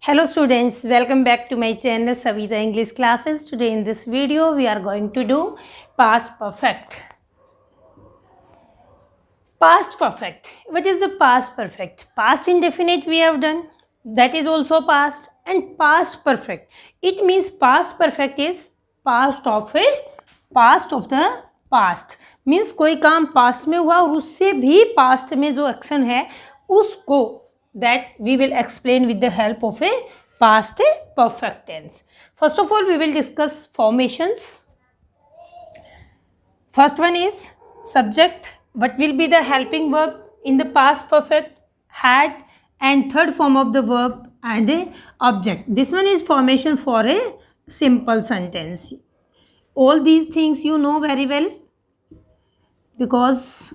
Hello students, welcome back to my channel Savita English Classes. Today in this video we are going to do past perfect. Past perfect. What is the past perfect? Past indefinite we have done. That is also past. And past perfect. It means past perfect is past of the past. Means कोई काम past में हुआ और उससे भी past में जो action है उसको that we will explain with the help of a past perfect tense. First of all, we will discuss formations. First one is subject. What will be the helping verb in the past perfect? Had, and third form of the verb and a object. This one is formation for a simple sentence. All these things you know very well because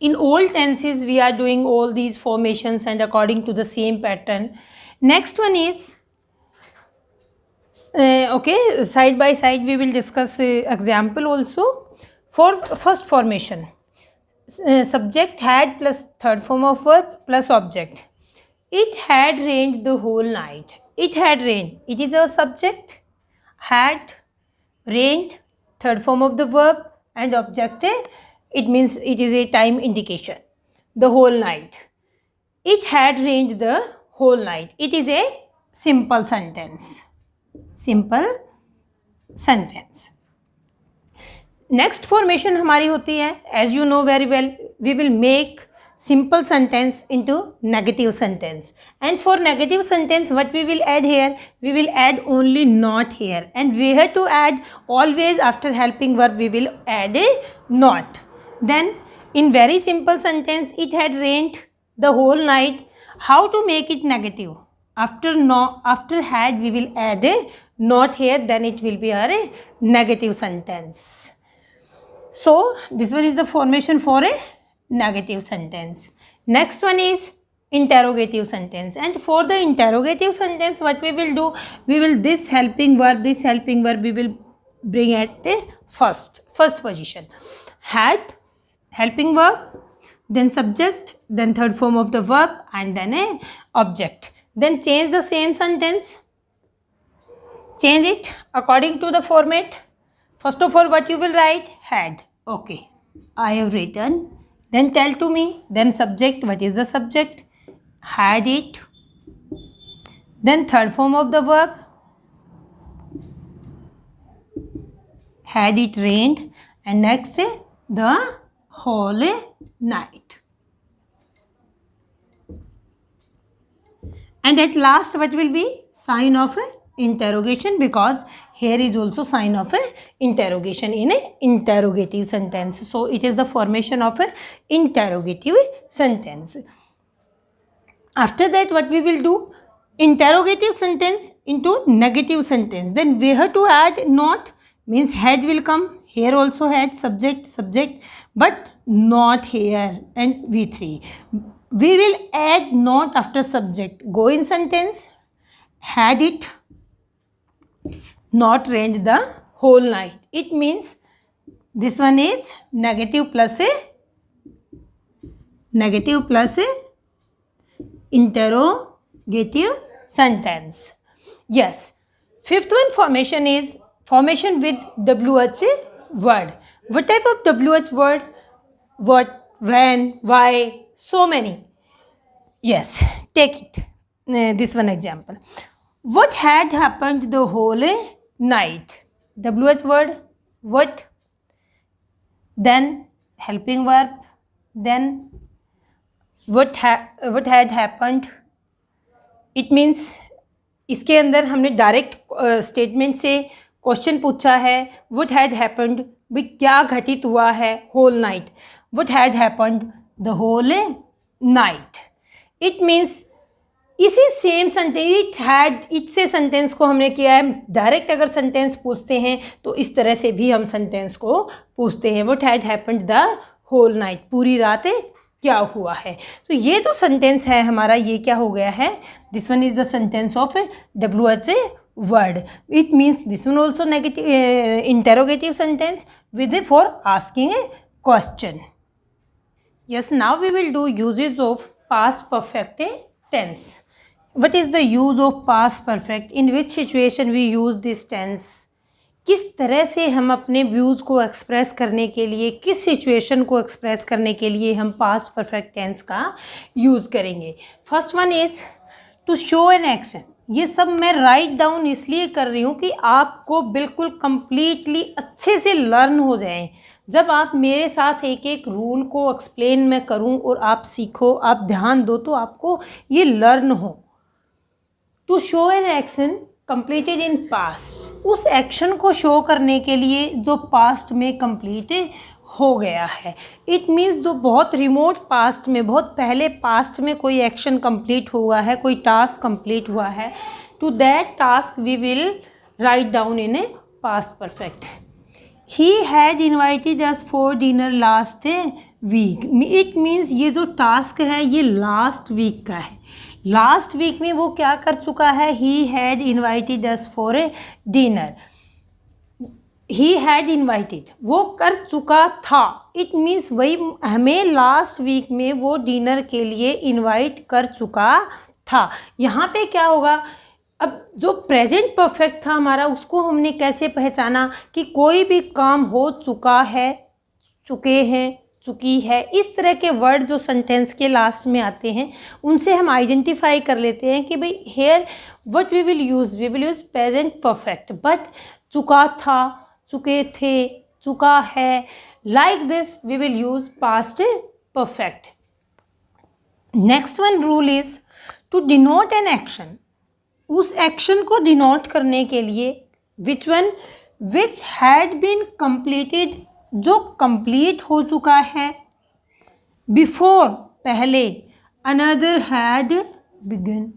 in all tenses we are doing all these formations and according to the same pattern. Next one is okay, side by side we will discuss example also. For first formation, subject had plus third form of verb plus object. It had rained the whole night. It had rained. It is a subject. Had, rained, third form of the verb and object. It means it is a time indication. The whole night. It had rained the whole night. It is a simple sentence. Simple sentence. Next formation हमारी होती है, as you know very well, we will make simple sentence into negative sentence. And for negative sentence, what we will add here? We will add only not here. And we have to add always after helping verb, we will add a not. Then in very simple sentence, it had rained the whole night. How to make it negative? After had, we will add a not here. Then it will be a negative sentence. So this one is the formation for a negative sentence. Next one is interrogative sentence. And for the interrogative sentence, what we will do? We will this helping verb we will bring at the first position. Had, helping verb, then subject, then third form of the verb and then a object. Then change the same sentence. Change it according to the format. First of all, what you will write? Had. Okay, I have written. Then tell to me. Then subject. What is the subject? Had it. Then third form of the verb. Had it rained. And next, the whole night. And at last, what will be? Sign of interrogation, because here is also sign of interrogation in a interrogative sentence. So it is the formation of a interrogative sentence. After that, what we will do? Interrogative sentence into negative sentence. Then we have to add not, means had will come. Here also had, subject, but not here. And V3. We will add not after subject. Go in sentence. Had it not rained the whole night. It means this one is negative plus a interrogative sentence. Yes. Fifth one formation is formation with WH word. What type of WH word? What, when, why, so many. Yes, take it. This one example. What had happened the whole night? WH word, what? Then helping verb. Then what had happened? It means इसके अंदर हमने direct statement से question पूछा है. What had happened? भी क्या घटित हुआ है? Whole night. What had happened the whole night? It means इसी सेम सेंटेंस इट से सेंटेंस को हमने किया है. डायरेक्ट अगर सेंटेंस पूछते हैं तो इस तरह से भी हम सेंटेंस को पूछते हैं. What had happened the whole night, पूरी रात क्या हुआ है. तो ये जो सेंटेंस है हमारा, ये क्या हो गया है? This one is the sentence of WH word. It means this one also negative interrogative sentence with for asking a question. Yes, now we will do uses of past perfect tense. What is the use of past perfect? In which situation we use this tense? किस तरह से हम अपने views को express करने के लिए, किस सिचुएशन को एक्सप्रेस करने के लिए हम पास्ट परफेक्ट टेंस का यूज़ करेंगे? First one is to show an action. ये सब मैं राइट डाउन इसलिए कर रही हूँ कि आपको बिल्कुल कंप्लीटली अच्छे से लर्न हो जाए। जब आप मेरे साथ एक एक रूल को एक्सप्लेन मैं करूँ और आप सीखो, आप ध्यान दो, तो आपको ये लर्न हो। To show an action completed in past, उस एक्शन को शो करने के लिए जो पास्ट में कंप्लीट हो गया है। इट मीन्स जो बहुत रिमोट पास्ट में, बहुत पहले पास्ट में कोई एक्शन कंप्लीट हुआ है, कोई टास्क कंप्लीट हुआ है, to that task we will write down in a past perfect. He had invited us for dinner last week. It means ये जो टास्क है ये लास्ट वीक का है। लास्ट वीक में वो क्या कर चुका है? ही had invited us for a dinner. He had invited, वो कर चुका था। इट मीन्स वही हमें लास्ट वीक में वो डिनर के लिए इन्वाइट कर चुका था। यहाँ पे क्या होगा? अब जो प्रेजेंट परफेक्ट था हमारा, उसको हमने कैसे पहचाना कि कोई भी काम हो चुका है, चुके हैं, चुकी है, इस तरह के वर्ड जो सेंटेंस के लास्ट में आते हैं उनसे हम आइडेंटिफाई कर लेते हैं कि भाई here what we will use present perfect. But चुका था, चुके थे, चुका है, like this we will use past perfect. Next one rule is to denote an action. उस एक्शन को डिनोट करने के लिए which one which had been completed, जो कंप्लीट हो चुका है, बिफोर पहले, अनदर हैड बिगन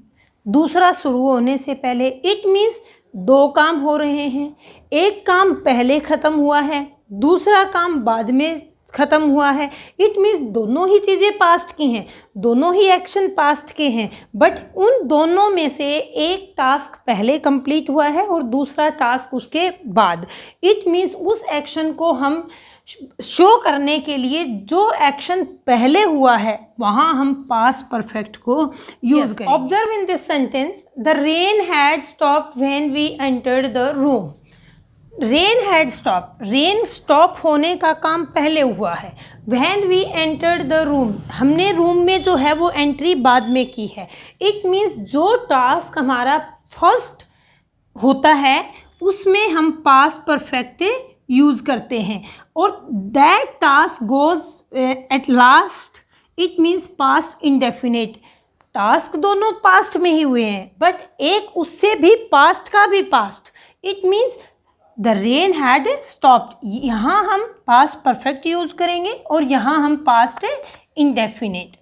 दूसरा शुरू होने से पहले। इट मीन्स दो काम हो रहे हैं, एक काम पहले ख़त्म हुआ है, दूसरा काम बाद में ख़त्म हुआ है। इट मीन्स दोनों ही चीज़ें पास्ट की हैं, दोनों ही एक्शन पास्ट के हैं, बट उन दोनों में से एक टास्क पहले कंप्लीट हुआ है और दूसरा टास्क उसके बाद। इट मीन्स उस एक्शन को हम शो करने के लिए जो एक्शन पहले हुआ है वहाँ हम पास्ट परफेक्ट को यूज़ करें। Observe in this sentence, the rain had stopped when we entered the room. Rain had stop, rain stop होने का काम पहले हुआ है। When we entered the room, हमने रूम में जो है वो एंट्री बाद में की है। इट मीन्स जो टास्क हमारा फर्स्ट होता है उसमें हम पास्ट परफेक्ट यूज़ करते हैं और that task goes at last. It means past indefinite. Task दोनों पास्ट में ही हुए हैं बट एक उससे भी पास्ट का भी past. It means the rain had stopped, यहाँ हम पास्ट परफेक्ट यूज करेंगे और यहाँ हम past indefinite.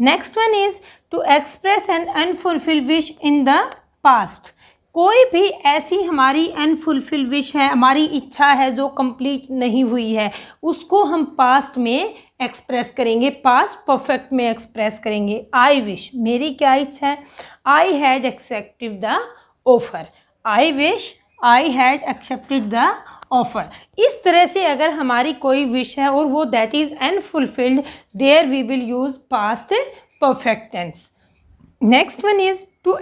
Next one is to express an unfulfilled wish in the past. कोई भी ऐसी हमारी अनफुलफिल्ड विश है, हमारी इच्छा है जो कंप्लीट नहीं हुई है, उसको हम पास्ट में एक्सप्रेस करेंगे, पास्ट परफेक्ट में एक्सप्रेस करेंगे। आई विश, मेरी क्या इच्छा है? I had accepted the offer. I wish I had accepted the offer. इस तरह से अगर हमारी कोई विश है और वो that is unfulfilled, there we will use past perfect tense. Next one is to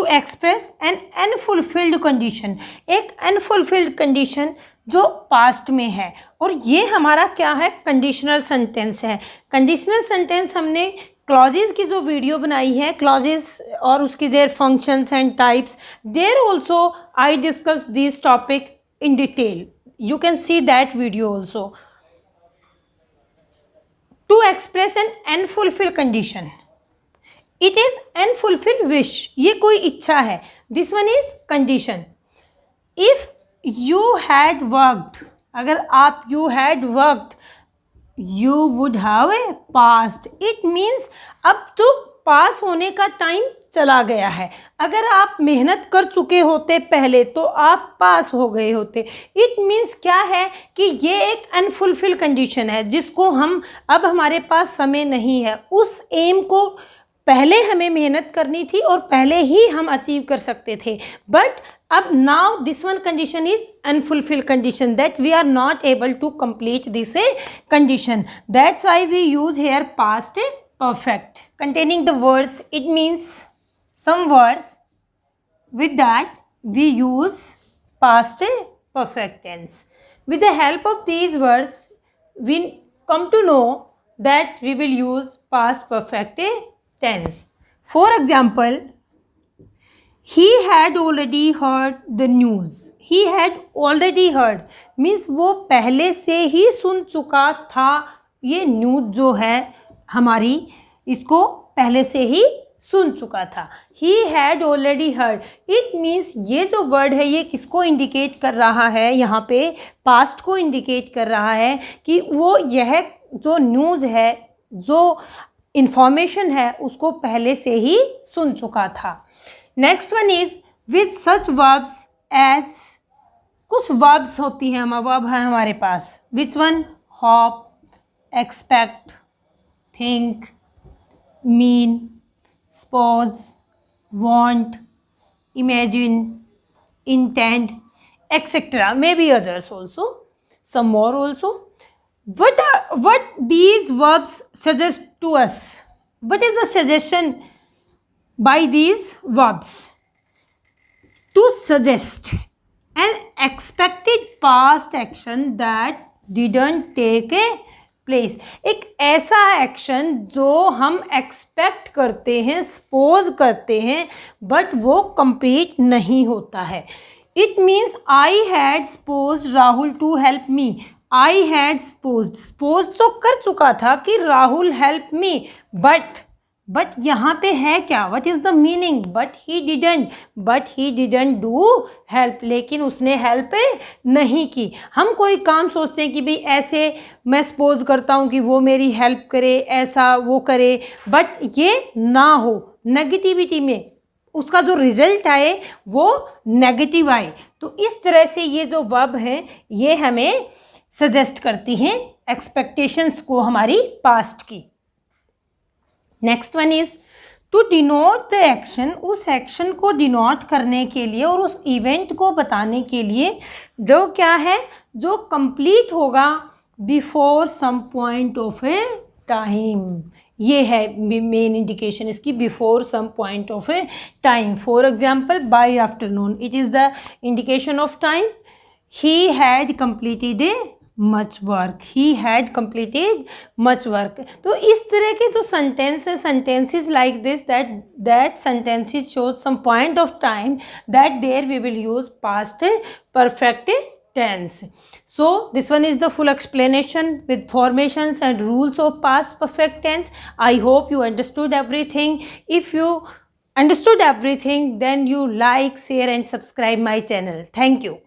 express an unfulfilled condition. एक अनफुलफिल्ड कंडीशन जो पास्ट में है और ये हमारा क्या है? कंडीशनल सेंटेंस है। कंडीशनल सेंटेंस हमने क्लॉजेज की जो वीडियो बनाई है, क्लॉजेज और उसकी their functions and types, there also I discuss this topic in detail. You can see that video also. To express an unfulfilled condition, it is unfulfilled wish, ये कोई इच्छा है। This one is condition. If you had worked, अगर आप you had worked, you would have a past. It means अब तो पास होने का टाइम चला गया है। अगर आप मेहनत कर चुके होते पहले तो आप पास हो गए होते। इट मीन्स क्या है कि ये एक अनफुलफिल्ड कंडीशन है जिसको हम, अब हमारे पास समय नहीं है, उस एम को पहले हमें मेहनत करनी थी और पहले ही हम अचीव कर सकते थे, बट अब now this one condition is unfulfilled condition, that we are not able to complete this a condition. That's why we use here past perfect containing the words. It means some words with that we use past perfect tense. With the help of these words, we come to know that we will use past perfect tense. For example, he had already heard the news. He had already heard means वो पहले से ही सुन चुका था. ये news जो है हमारी इसको पहले से ही सुन चुका था. He had already heard. It means ये जो वर्ड है ये किसको इंडिकेट कर रहा है, यहाँ पे पास्ट को इंडिकेट कर रहा है कि वो यह जो न्यूज़ है, जो इंफॉर्मेशन है उसको पहले से ही सुन चुका था. Next one is with such verbs as. कुछ वर्ब्स होती हैं, वर्ब है हमारे पास. Which one? Hope, expect, think, mean, suppose, want, imagine, intend, etcetera. May be others also, some more also. What these verbs suggest to us? What is the suggestion by these verbs? To suggest an expected past action that didn't take a place. एक ऐसा action जो हम expect करते हैं, suppose करते हैं, but वो complete नहीं होता है. It means I had supposed Rahul to help me. I had supposed तो कर चुका था कि राहुल हेल्प मी, बट यहाँ पे है क्या? What is the meaning? But he didn't do help. लेकिन उसने हेल्प नहीं की. हम कोई काम सोचते हैं कि भाई ऐसे मैं सपोज करता हूँ कि वो मेरी हेल्प करे, ऐसा वो करे, बट ये ना हो. नेगेटिविटी में उसका जो रिजल्ट आए वो नेगेटिव आए. तो इस तरह से ये जो वर्ब हैं ये हमें सजेस्ट करती हैं एक्सपेक्टेशंस को हमारी पास्ट की. Next one is to denote the action. उस एक्शन को डिनोट करने के लिए और उस इवेंट को बताने के लिए जो क्या है, जो कंप्लीट होगा before some point of a time. ये है मेन इंडिकेशन इसकी, before some point of a time. For example by afternoon, it is the indication of time. He had completed a much work. He had completed much work. तो इस तरह के जो sentences like this, that sentences shows some point of time, that there we will use past perfect tense. So this one is the full explanation with formations and rules of past perfect tense. I hope you understood everything. If you understood everything, then you like, share and subscribe my channel. Thank you.